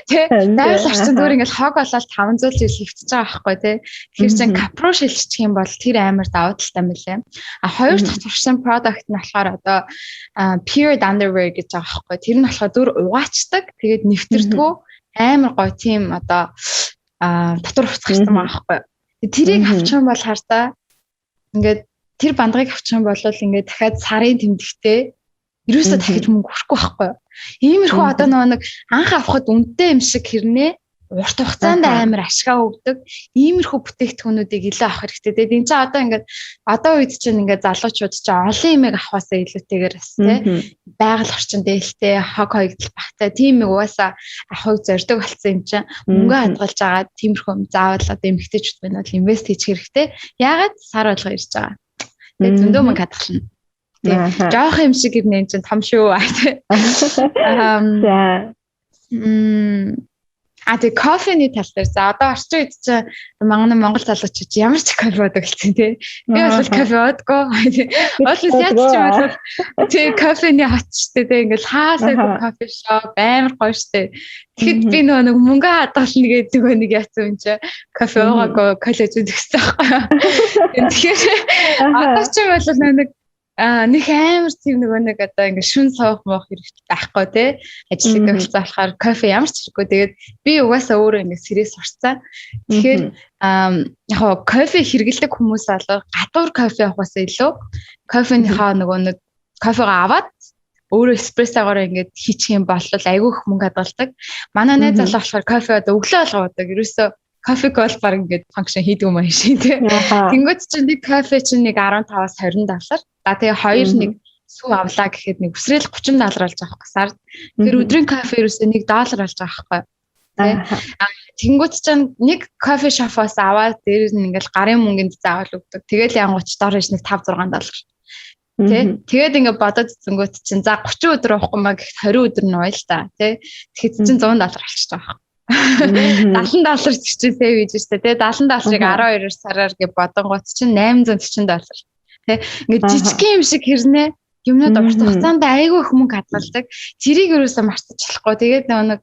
Тий. Байгаль орчин дүүр ингээл хог болоод 500 жил хэвчэж байгаа байхгүй тий. Тэгэхээр чин капро шилжчих юм бол тэр амар давуу талтай мөлий. Хоёр дахь туршсан product нь болохоор одоо period underwear гэж байгаа байхгүй. Тэр нь болохоор зүр угаачдаг. Тэгээд нэвтэрдэггүй амар гоё тийм одоо татвар хувцастай байгаа байхгүй. Тэрийг авчих юм бол хартаа ингээд тэр бандгыг авчих юм бол ингээд дахиад сарын тэмдэгтээ ерөөсөө дахиж мөнгө өгөхгүй байхгүй. Иймэрхүү одоо нэг анх авахд үнэтэй юм шиг хэрнээ урт хугацаанд амар ашгаа өгдөг иймэрхүү бүтээгдэхүүнүүдийг илүү авах хэрэгтэй. Тэгээд энэ чинь одоо ингээд одоо үед чинь ингээд залуучууд чинь олон юмыг авахаасаа илүүтэйгээр бас тий байгаль орчин дээлтэй хог хоёгдол багтай тийм нэг угаасаа авахыг зорддог болсон юм чинь мөнгө хадгалж байгаа тиймэрхүү юм заавал одоо эмэгтэйчүүд байна бол инвест хийх хэрэгтэй. Яагаад сар болго ирж байгаа. Тэгээд зөндөө мөнгө хадгална. Тэгээд жоох юм шиг юм энэ чинь том шүү. Тэгээ кофений тал дээр за одоо орчин үед чинь манай Монгол залуучууд ямар ч кофе уудаг гэсэн тий. Би бол кофе уудаггүй. Уулын яач ч юм бол тий кофений хотчтэй тий ингээл хаасаагүй кофе шоп амар гоё штэ. Тэгэхэд би нэг мөнгө хадгална гэдэг нэг яцсан юм чи кофе уугаагүй коллеж үзэхсэн байхгүй. Тэгэхээр одоо ч бол нэг амар тийм нэг одоо ингээ шүн суух моох хэрэгтэй байхгүй тий ажлыг авчихсан болохоор кофе ямар ч хэрэггүй. Тэгээд би угаасаа өөрөө ингээ сэрээс сурцсан. Тэгэхээр яг кофе хэрэглэдэг хүмүүс алга гадуур кофе авахаас илүү кофенийхаа нэг кофегаа аваад өөрөө эспрессогоор ингээд хийчих юм бол айгүйх мөнгө хадгалдаг. Манай найз залуу болохоор кофе одоо өглөө болгоодаг. Ерөөсөө кофе гол баг ингээд функшн хийдэг юм аа шин тий. Тэнгүүд чинь нэг кофе чинь нэг 15-аас 20 доллар. За тэгээ хоёр нэг сүү авлаа гэхэд нэг үсрээл 30 доллар болж байгаа байхгүй сард. Тэр өдрийн кофе ерөөсөө $1 болж байгаа байхгүй. Тэнгүүд чинь нэг кофе шопоос аваад дээр нь ингээл гарын мөнгөнд заавал өгдөг. Тэгэл янгууч дор хийж нэг 5-6 доллар. Тэ тэгээд ингээд бодоод зөнгөт чинь за 30 өдөр уухгүй маа гэхэд 20 өдөр нь уйл та тий. Тэгэхэд чинь $100 болчихж байгаа байхгүй. $70 чинь сэв хийж штэ тий. $70-ыг 12 сараар гэ бодонгууд чинь $840. Тэ ингээд жижиг юм шиг хэрнээ юмнууд урт хугацаанд айгүй их мөнгө хадгалдаг. Тэрийг юусаа мартаж болохгүй. Тэгээд нэг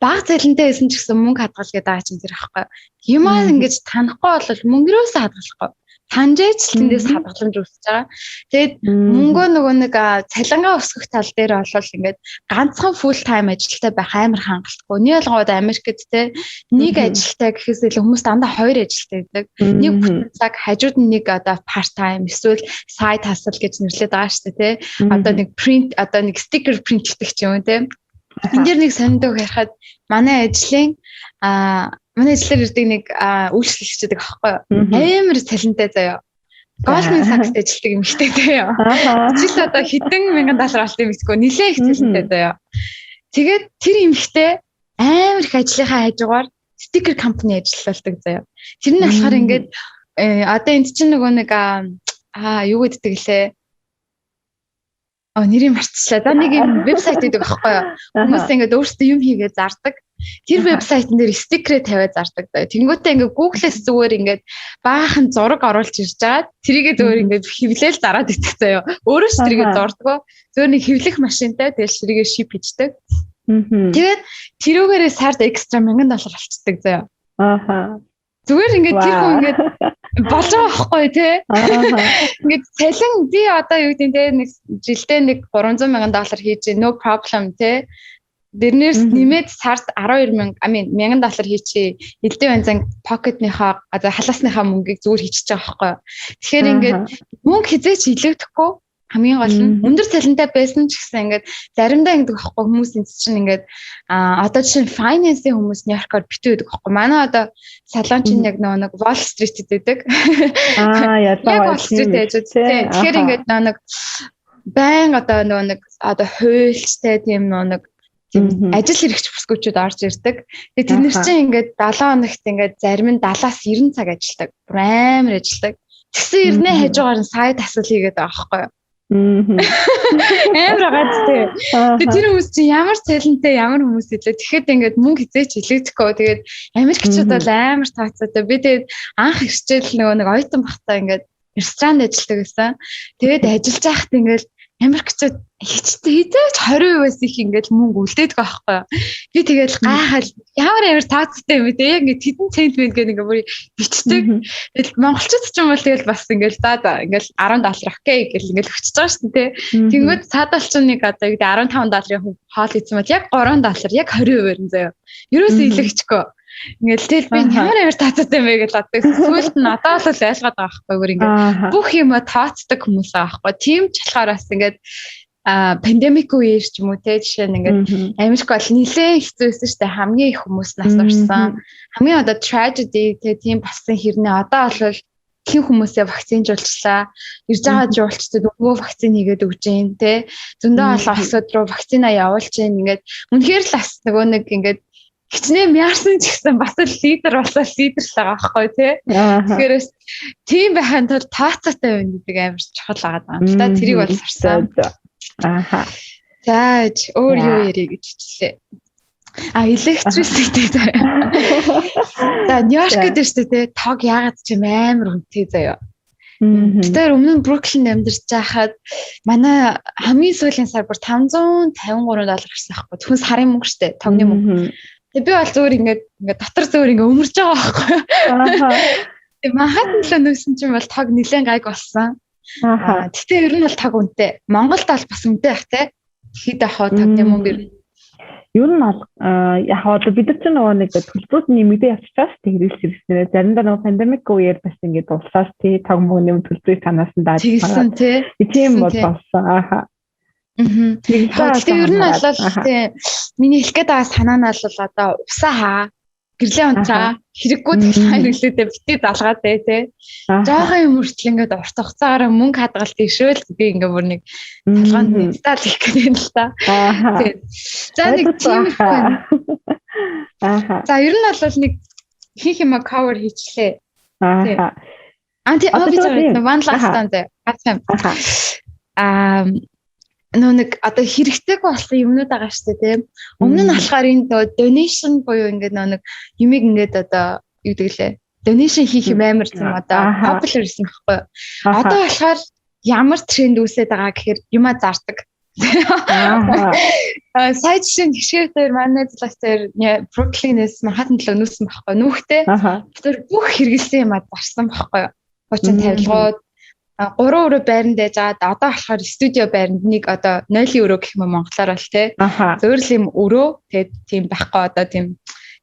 баг цалинтай байсан ч гэсэн мөнгө хадгал гэдэг байгаа чинь тэр аахгүй. Юмаа ингэж танихгүй бол мөнгө юусаа хадгалахгүй. Таньжээч тэндээс хадгаламж үүсэж байгаа. Тэгээд мөнгөө нөгөө нэг цалингаа өсгөх тал дээр болол ингээд ганцхан full time ажилтай байх амар хангалттай. Нийлгоод Америкт те нэг ажилтай гэхээс илүү хүмүүс дандаа 2 ажилтай байдаг. Нэг бүтэн цаг хажууд нь нэг одоо part time эсвэл side hustle гэж нэрлэдэг байгаа шүү дээ те. Одоо нэг print одоо нэг sticker printlдэг ч юм уу те. Энд дэр нэг сониндоо ярихад манай ажлын манай ажлаар ирдэг нэг үйлчлэгчдэг аахгүй юу? Амар цалинтай заяа. Goldman Sachs ажилладаг юм ихтэй заяа. Жил одоо хэдэн мянган доллар олт юм эсвэл нэлээд их цалинтай заяа. Тэгээд тэр эмэгтэй амар их ажлынхаа хажуугаар стикер компани ажилладаг заяа. Тэр нь болохоор ингээд одоо энд чинь нөгөө нэг юу гэддэг лээ. Нэрийг мартчихлаа. За нэг юм вебсайт гэдэг аахгүй юу? Хүмүүс ингээд өөрсдөө юм хийгээд зардаг. Тэр вебсайтн дээр стикерээ тавиад зардаг. Тэнгүүтээ ингээд Google-с зүгээр ингээд баахан зураг оруулж ирж байгаа. Тэрийгээ зүгээр ингээд хэвлээл зараад идэх заяа. Өөрөө ч тэрийгээ зурдгоо. Зүгээр нэг хэвлэх машинтай тэгэл тэрийгээ шип хийдэг. Тэгээд тэрүүгээрээ сард экстра $1000 авчдаг заяа. Зүгээр ингээд тэр хүн ингээд болж байгаа байхгүй тий. Ингээд цалин би одоо юу гэдэг нь нэг жилдээ нэг $300,000 хийж no problem тий. Дэрнээс нэмээд сард $12,000 $1,000 хийчихээ. Элдэн банзан pocket-ныхаа халаасныхаа мөнгийг зүгээр хийчихэж байгаа байхгүй. Тэгэхээр ингээд мөнгө хизээч илэгдэхгүй хамгийн гол нь өндөр цалинтай байсан ч гэсэн ингээд заримдаа ингэдэг байхгүй хүмүүс энэ чинь ингээд одоо жишээ нь finance-ийн хүмүүс Нью-Йоркоор битүү байдаг байхгүй. Манай одоо салончин яг нэг Wall Street гэдэг. Яг Wall Street ээж үү. Тэгэхээр ингээд нэг байн одоо нэг хуульчтай тийм нэг ажил хэрэгч бүсгүүчүүд орж ирдэг. Тэгээд тэд нар чинь ингээд 7 хоногт ингээд зарим нь 70-аас 90 цаг ажилладаг. Амар ажилладаг. Тэгсэн ирнэ хажуугаар нь сайд асуул хийгээд байгаа байхгүй юу? Амар гацтэй. Тэгээд тэр хүмүүс чинь ямар цалинтай ямар хүмүүс илээ. Тэгэхэд ингээд мөнгө хизээч илэгдэхгүй. Тэгээд Америкчууд бол амар тооцоотой. Би тэгээд анх ирчээл нэг оюутан бахтаа ингээд ресторанд ажилладаг гэсэн. Тэгээд ажиллаж байхад ингээд Америкчууд хизээч 20% их ингээд мөнгө үлдээдэг байхгүй. Би тэгээд гайхал ямар тооцоотой юм бэ? Яг ингээд хэдэн цент мэн гэх нэг бүр бичдэг. Тэгэл монголчууд ч юм бол тэгэл бас ингээд ингээд $10 окей гэл ингээд өгчөж байгаа шүү дээ. Тэнгүүд цаадалч нэг одоо $15 хоол ийцэн бол яг $3 яг 20% заяа. Ерөөсөө илэгчгүй. Ингээд тэгэл би ямар тооцоотой юм бэ гэж боддог. Сүүлд нь одоо бол ойлгоод байгаа байхгүй бүр ингээд бүх юм тооцдог хүмүүс байгаа байхгүй. Тийм ч болохоор бас ингээд пандемик үеэр ч юм уу те жишээ нь ингээд Америк бол нэлээд хэцүүсэн шүү дээ. Хамгийн их хүмүүс нас орсон. Хамгийн одоо tragedy те тийм болсон хэрнээ одоо бол хэн хүмүүсээ вакцинжуулчлаа. Ирж байгаа жуулчдад нөгөө вакцин хийгээд өгч जैन те. Зөндөө олон асуудал руу вакцина явуулж जैन ингээд үнэхээр л бас нөгөө нэг ингээд хичнээн яарсан ч гэсэн бас лидер болсоо лидер л байгаа байхгүй тий. Тэгэхээр тийм байхын тулд тооцоотой байна гэдэг амар чухал байгаа юм л да. Тэрийг бол сурсан. За өөр юу ярих гэж хэлээ. Electricity заяа. За Нью-Йорк дээр шүү дээ тог яагаад ч юм амар үнэтэй заяа. Тэр өмнө нь Бруклин амьдарч байхад манай хамгийн сүүлийн сар бүр $553 гарсан байхгүй. Түн сарын мөнгө шүү дээ. Тогны мөнгө. Би бол зүгээр ингээд дотор зүгээр ингээд өмөрж байгаа байхгүй. Тэгээ Манхаттан л нөөсөн чинь бол тог нэлээд гайг болсон. Тэгтээ ер нь бол тог үнэтэй. Монголд бол бас үнэтэй бах те. Хэд ахаа тогны мөнгө ер нь бол яг одоо бид нар ч нөгөө нэг төлбөрүүд нэмэгдээ явчихсан шүү дээ хэрэглэл хэрэгснээр. Заримдаа нөгөө пандемик үеэр бас ингээд дуусаас тий тог мөнгөний төлбөрийг танаас нь дааж байгаа. Тийм бол болсон. Тэгэхээр ер нь бол тийм миний хэлэх гээд байгаа санаа нь бол одоо усаа хаа гэрлээ унтраа хэрэггүй талхаа хэрэглээдээ битээ залгаад бай тээ. Жохон юм хүртэл ингээд урт хугацаагаар мөнгө хадгалт ишвэл би ингээд бүр нэг талгаанд мэдтал хийх гэдэг юм л та. Тийм. За нэг тийм байна. За ер нь бол нэг хийх юм cover хийчлээ. Тийм. Анти one last time. Нэг одоо хэрэгтэй болсон юмнууд байгаа шүү дээ тийм. Өмнө нь болохоор энэ donation буюу ингээд нэг юмыг ингээд одоо юу гэдэг лээ. Donation хийх юм амар юм одоо popular гэсэн байхгүй. Одоо болохоор ямар тренд үүсээд байгаа гэхээр юмаа зардаг. Сая жишээ гişгээр манай злактер Brooklyn-ээс Manhattan руу нүүсэн байхгүй. Нүүхтэй. Тэр бүх хэрэгэлсэн юмаа зарсан байхгүй. Хочин тавилгууд 3 € байранд дэжгаад одоо болохоор студио байранд нэг одоо 0 € гэх юм монголоор бол тий. Зөвөр л юм өрөө тэгээд тийм байхгүй одоо тийм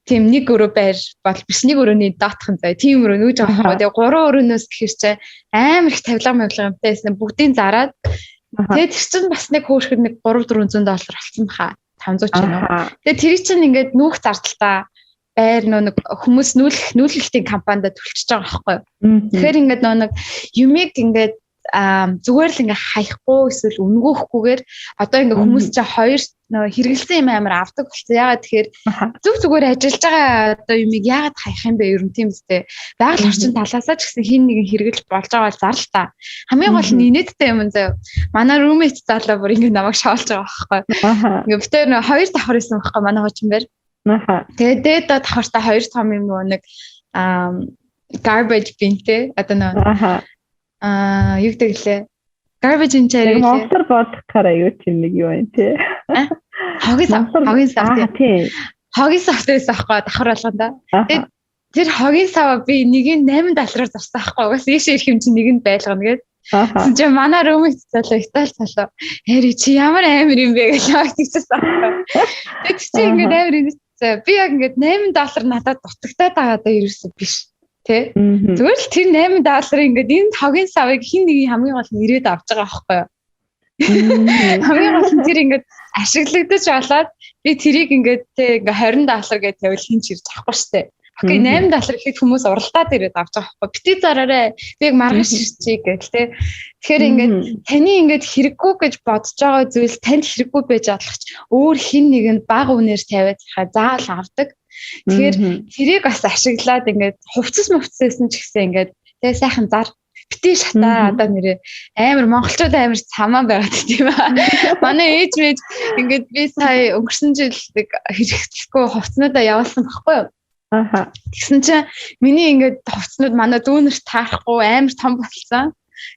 1 € байр бол биш 1 өрөөний доотхон заяа тийм өрөө нүүж байгаа байхгүй. Тэгээд 3 өрөөнөөс гэхэр чи амар их тавилга юмтайсэн бүгдийг зараад тэгээд тэр чинь бас нэг хөөрхөд нэг $300-400 болсон баха 500 ч юм уу. Тэгээд тэр чинь ингээд нүүх зардалтаа байр нэг хүмүүс нүүлэлтийн компанид төлчихөж байгаа байхгүй. Тэгэхээр ингээд нэг юмыг ингээд зүгээр л ингээд хаяхгүй эсвэл үнгөөхгүйгээр одоо ингээд хүмүүс чинь хоёр хэрэгэлсэн юм амар авдаг болсон. Ягаад тэгэхээр зүгээр ажиллаж байгаа одоо юмыг ягаад хаях юм бэ? Ер нь тийм үстэй. Байгаль орчин талаасаа ч гэсэн хин нэгэн хэрэгэлж болж байгаа бол зар л та. Хамгийн гол нь инээдтэй юм заяа. Манай roommate залуу бүр ингээд намайг шоолж байгаа байхгүй. Ингээд битээр хоёр давхар исэн байхгүй манай хуучин бэр. Аха. Тэгээд дээд давхартаа хоёр том юм нэг garbage bin-тэй одоо нэг юу гэдэг лээ. Garbage bin чарай. Монстер бодохоор аюу чинь нэг юу вэ те. Хогийн сав. Тийм. Хогийн савтайс аахгүй давхар болгонда. Тэгээд тэр хогийн саваа би нэгийг 8 доллараар зарсан аахгүй. Угаас ийш ирэх юм чинь нэгэнд байлгана гээд. Тэгвэл манай румит залуу Итали залуу. Хэри чи ямар амир юм бэ гэж хэлчихсэн аахгүй. Тэгээд чи ингээд амир юм. Би яг ингээд 8 доллар надад дутагтаад байгаа даа ерөөсөө биш. Тэ? Зүгээр л тэр 8 доллар ингээд энэ хогийн савыг хин нэг хамгийн гол нь ирээд авч байгаа аахгүй юу? Хамгийн гол нь тэр ингээд ашиглагдаж болоод би тэрийг ингээд тэ ингээ 20 доллар гэж тавил хин ч ирж авахгүй штэ. Окей 8 доллар ихэд хүмүүс уралдаад ирээд авч байгаа байхгүй. Бити зараарэ. Би яг маргааш ирчихье гэл тэ. Тэгэхээр ингээд таны ингээд хэрэггүй гэж бодож байгаа зүйлс танд хэрэггүй байж адлахч өөр хин нэгэнд бага үнээр тавиад заавал авдаг. Тэгэхээр тэрийг бас ашиглаад ингээд хувцас мөвцөөсөн ч гэсэн ингээд тэ сайхан зар бити шатаа одоо нэрээ амар монголчууд амар цамаа байгаад тийм аа. Манай ээж мэж ингээд би сая өнгөрсөн жил хэрэгцэхгүй хувцснуудаа явуулсан байхгүй юу? Тэгсэн чинь миний ингээд хувцснууд манай дүүнерт таарахгүй амар том болсон.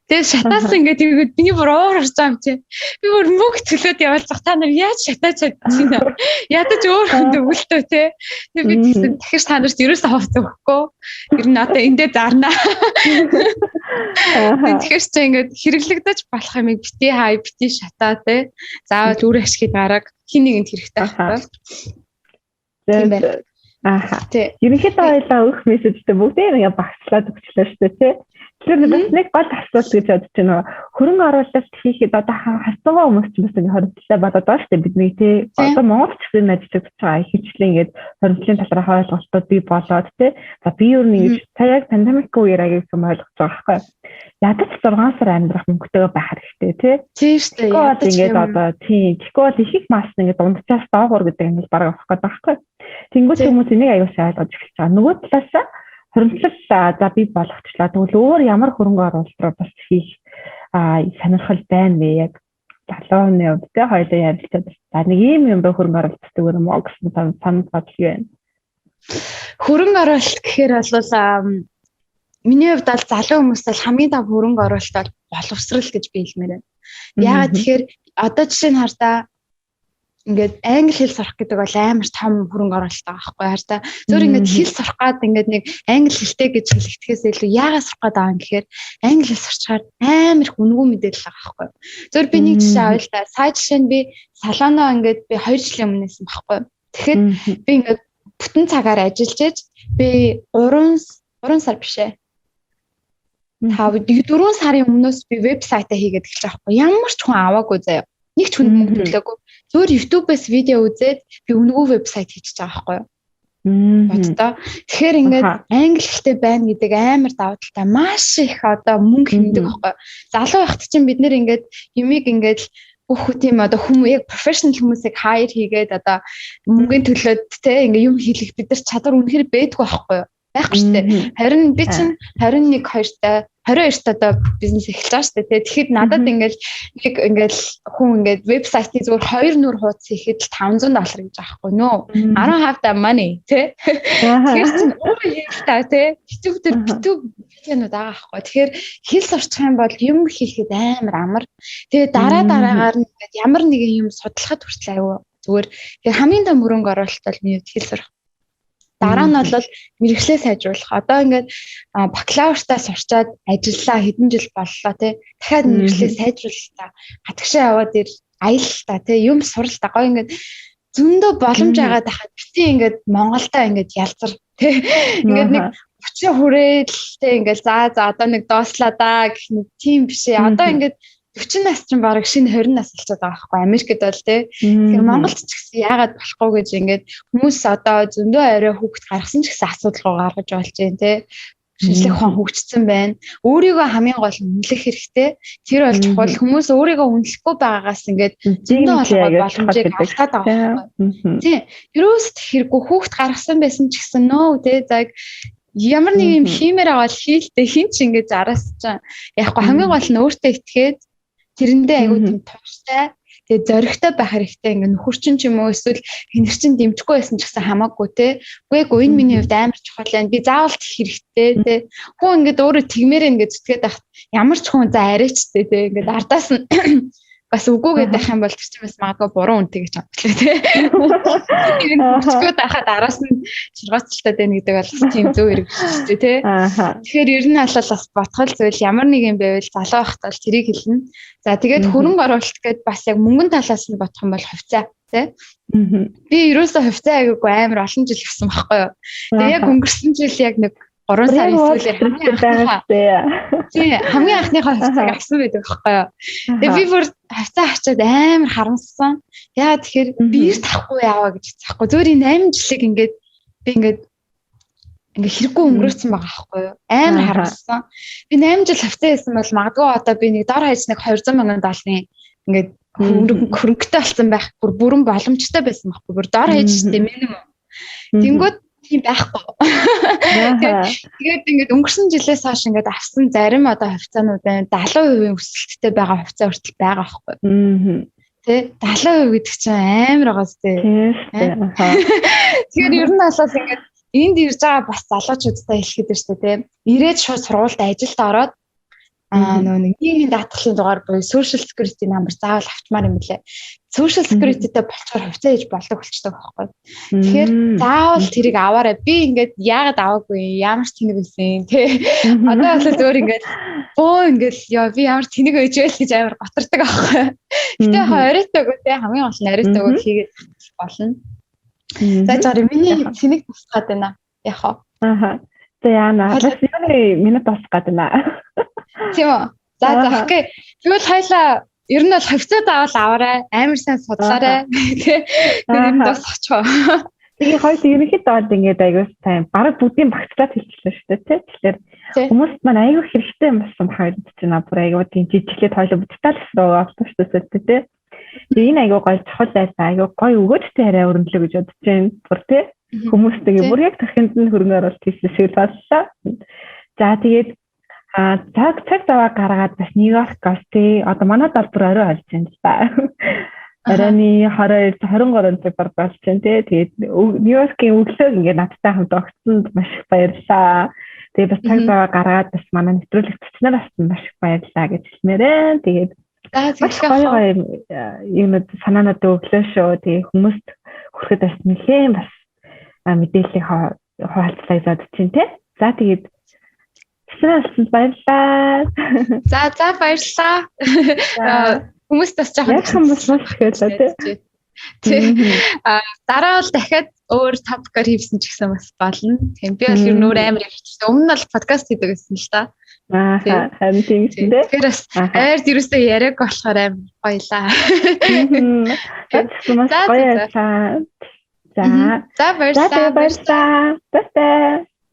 Тэгээд шатаас ингээд миний бүр уур орж байгаа юм чи. Би бүр мөг төлөөд явуулчих та нар яаж шатаач чадчихна. Ядаж өөр хүнд өгөлтөө те. Тэгээд би тэгсэн дахиж та нарт ерөөсөө хувц өгөхгүй. Ер нь одоо эндээ зарнаа. Тэгэхээр чи ингээд хэрэглэгдэж болох юм бити хай бити шатаа те. Заавал үр ашиг гараг хин нэгэнд хэрэгтэй байна. Тийм байна. Ерөнхийдөө хоёлаа өгөх мессежтэй бүгдээ ингээ багцлаад өгчлөө шүү дээ тий. Тэгэхээр бас нэг гол асуулт гэж бодож байна. Хөрөнгө оруулалт хийхэд одоо хацгаа хүмүүс ч бас ингээ хоригдлаа бодоод байгаа шүү дээ бидний тий. Одоо Монголч гэсэн ажиллаж байгаа ихэвчлэн ингээ хоригдлын талаар ойлголтууд бий болоод тий. За би юу нэг цаг пандемик үеэр агуулсан ойлгож байгаа байхгүй. Ядаж 6 сар амьдрах мөнгөтэйгээ байх хэрэгтэй тий. Тийм шүү дээ. Ядаж ингээ одоо тий. Тэгвэл их мас ингээ дундчаас доогуур гэдэг ингээ бараг авах гэдэг байхгүй. Тэнгүүт хүмүүс энийг аягүй сайн ойлгож эхэлж байгаа. Нөгөө талаас хөрөнгөлөл за би болгочлаа. Тэгвэл өөр ямар хөрөнгө оруулалт руу бас хийх сонирхол байна вэ? Яг залууны хувьд тэ хоёулаа ярилцаад за нэг ийм юм бэ хөрөнгө оруулалт гэдэг юм уу гэсэн санал бодол юу вэ? Хөрөнгө оруулалт гэхээр бол миний хувьд бол залуу хүмүүс бол хамгийн том хөрөнгө оруулалт бол боловсрал гэж би хэлмээр байна. Яагаад тэгэхээр одоо жишээ нь хардаа ингээд англи хэл сурах гэдэг бол амар том хөрөнгө оруулалт байгаа байхгүй хараа. Зөвөр ингээд хэл сурах гад ингээд нэг англи хэлтэй гэж хэлэхээс илүү яагаад сурах гээд байгаа юм гэхээр англи хэл сурчаар амар их үнэгүй мэдээлэл байгаа байхгүй. Зөвөр би нэг жишээ авъя л да. Сая жишээ нь би салоноо ингээд би 2 жилийн өмнөөс юм байхгүй. Тэгэхэд би ингээд бүтэн цагаар ажиллаж ээж би 3 сар биш ээ. 4 сарын өмнөөс би вебсайтаа хийгээд эхэлж байгаа байхгүй. Ямар ч хүн аваагүй заяа. Нэг ч хүн мөнгө төлөөгүй. Зөвхөн YouTube-ээс видео үзээд би үнэгүй вебсайт хийчихэж байгаа байхгүй юу? Боддоо. Тэгэхээр ингээд англи хэлтэй байна гэдэг амар давуу талтай маш их одоо мөнгө хэмдэг байхгүй юу? Залуу байхад чинь бид нэр ингээд юмыг ингээд бүх тийм одоо хүмүүс яг профешнл хүмүүсийг хайр хийгээд одоо мөнгөний төлөөд те ингээд юм хийх бид нар чадвар үнэхээр бэдгүй байхгүй юу? Байхгүй шүү дээ. Харин би чинь 21 2-тай 22-т одоо бизнес эхэлж байгаа шүү дээ. Тэгэхэд надад ингээл хүн ингээд вебсайтын зүгээр 2 нүр хуудас хийхэд л $500 гэж аахгүй нөө. I don't have that money тий. Тэгэхээр чинь өөрөө хийх та тий. YouTube дээр видеонууд байгаа аахгүй. Тэгэхээр хэл сурчих юм бол юм хийхэд амар. Тэгээ дараагаар нь ингээд ямар нэгэн юм судлахад хүртэл аюу зүгээр. Тэгэхээр хамгийн том хөрөнгө оруулалт бол миний хэл сурах. Дараа нь бол мэрэгчлээ сайжруулах. Одоо ингээд бакалавртаа сурчаад ажиллаа хэдэн жил боллоо тий. Дахиад мэрэгчлээ сайжрууллаа. Хатагшаа яваад аяллаа тий. Юм сурлаа. Гоё ингээд зөндөө боломж байгаа дахад бити ингээд Монголдоо ингээд ялзар тий. Ингээд нэг 30 хүрээлтэй ингээд за одоо нэг доослаа да гэх нэг тийм биш ээ. Одоо ингээд 40 нас чинь бараг шинэ 20 нас болчиход байгаа байхгүй Америкт бол тий. Тэгэхээр Монголд ч гэсэн яагаад болохгүй гэж ингээд хүмүүс одоо зөндөө арай хүүхэд гаргасан ч гэсэн асуудал гаргаж болж байна тий. Шинжлэх ухаан хөгжсөн байна. Өөрийгөө хамгийн гол нь үнэлэх хэрэгтэй. Тэр бол чухал хүмүүс өөрийгөө үнэлэхгүй байгаагаас ингээд зөндөө боломжийг алдаад байгаа байхгүй. Тий. Юуст хэрэггүй хүүхэд гаргасан байсан ч гэсэн нөө тий. За ямар нэг юм хиймээр байгаа л хийлдэ хин ч ингээд зараас чинь яг хамгийн гол нь өөртөө итгээд тэрэндээ айгүй тийм тууштай. Тэгээ зөрөгтэй байх хэрэгтэй. Ингээ нөхөрчин ч юм уу эсвэл хинэгчин дэмжихгүй байсан ч гэсэн хамаагүй те. Үгүй энэ миний хувьд амар чухал байна. Би заавал тех хэрэгтэй те. Хүн ингээд өөрөө тэгмээр ингээд зүтгээд байхад ямар ч хүн за арайчтэй те. Ингээд ардаас нь бас үгүйгээд байх юм бол тэр чинь бас магадгүй буруу үнтэй гэж бодлоо тий. Тэгээд хүчгүй байхад араас нь ширгацлалтай байна гэдэг бол тийм зөв хэрэг шүү дээ тий. Тэгэхээр ер нь бол бас ботгол зүйл ямар нэг юм байвал залуу байхад бол тэрийг хэлнэ. За тэгээд хөрөнгө оруулалт гэдээ бас яг мөнгөн талаас нь бодох юм бол хувьцаа тий. Би ерөөсөө хувьцаа агаагүй амар олон жил гисэн байхгүй юу. Тэгээд яг өнгөрсөн жил яг нэг 3 сар эсвэл хамгийн анхныхаа хувьцааг авсан байдаг байхгүй юу. Тэгээ би бүр хувьцаа авчаад амар харамссан. Яа тэгэхээр би эрт авахгүй яваа гэж хэлчихгүй. Зөвөр энэ 8 жилиг ингээд би ингээд хэрэггүй өнгөрөөцсөн байгаа байхгүй юу. Амар харамссан. Би 8 жил хувьцаа хийсэн бол магадгүй одоо би нэг дор хаяж нэг 200 сая долларын ингээд хөрөнгөтэй болсон байх бүрэн боломжтой байсан байхгүй. Бүр дор хаяж штэ минимум. Тэнгүүд тийм байхгүй. Тэгээд ингээд өнгөрсөн жилээс хойш ингээд авсан зарим одоо хувьцаанууд байна. 70% өсөлттэй байгаа хувьцаа хүртэл байгаа байхгүй. Тэ 70% гэдэг чинь амар байгаа зү. Тэгэхээр ер нь бол ингээд энд ирж байгаа бас залуучуудтай хэлэхэд шүү дээ. Ирээд шууд сургуульд ажилд ороод нөгөө нийгмийн даатгалын дугаар буюу social security number заавал авчмаар юм лээ. Social security-тэй болцохоор хувьцаа хийж болдог болчтой байхгүй. Тэгэхээр заавал тэрийг аваарай. Би ингээд яагаад аваагүй ямар ч тэнэг байсан тий. Одоо бол зөөр ингээд ингээд яа би ямар тэнэг өжөөл гэж амар готардаг байхгүй. Гэтэ хориотойгоо тий хамгийн гол нь хориотойгоо хийгээд болно. За жаа миний тэнэг тусгаад байна. Яхаа. За яана. Бас юуны минут тусах гэдэг наа. Тийм үү. За окей. Тэгвэл хоёлаа ер нь бол хувьцаа заавал аваарай. Амар сайн судлаарай. Тэгээд тусахчаа. Тэгээ хоёул ерөнхийдөө ингээд аягүй сайн бараг бүгдийн багцлаад хэлчихлээ шүү дээ тий. Тэгэхээр хүмүүс маань аягүй хэрэгтэй юм болсон хоёул чинь бүр аягүй тийм жижиглээд хоёул бүттэл рүү авсан шүү дээ тий. Тэгээ энэ аягүй гоё чухал байсан. Аягүй гоё өгөөжтэй арай өрнөлөө гэж бодож байна. Бүр тий. Хүмүүс тэгээ бүр яг тархинд нь хөрөнгө оруулалт хийсэн шиг боллоо. За тэгээд цаг заваа гаргаад бас Нью-Йорк гасти одоо манай далбар орой олж байна л да. Оройны 22-23 цагаар болж байна тий. Тэгээд Нью-Йоркийн өглөө ингээд надтай хамт огцсонд маш их баярлаа. Тэгээд бас цаг заваа гаргаад бас манай нэвтрүүлэгчнэр бас маш их баярлаа гэж хэлмээрээ. Тэгээд гоё юмуд санаанууд өглөө шүү. Тэгээд хүмүүст хүрэхэд бас нэлээд бас мэдээллийг хуваалцлаа задж чинь тий. За тэгээд баярлалаа. За баярлалаа. Хүмүүс бас жоохон хүмүүс хэлээ тий. Дараа бол дахиад өөр топикаар хийсэн ч гэсэн бас болно. Тийм би бол ер нь өөр амар явчихсан. Өмнө нь бол подкаст хийдэг гэсэн л та. Харин тийм дээ. Тэгэхээр бас ард юусаа яриаг болохоор амар гоёлаа. За баярлалаа. За баярлалаа. Баярлалаа.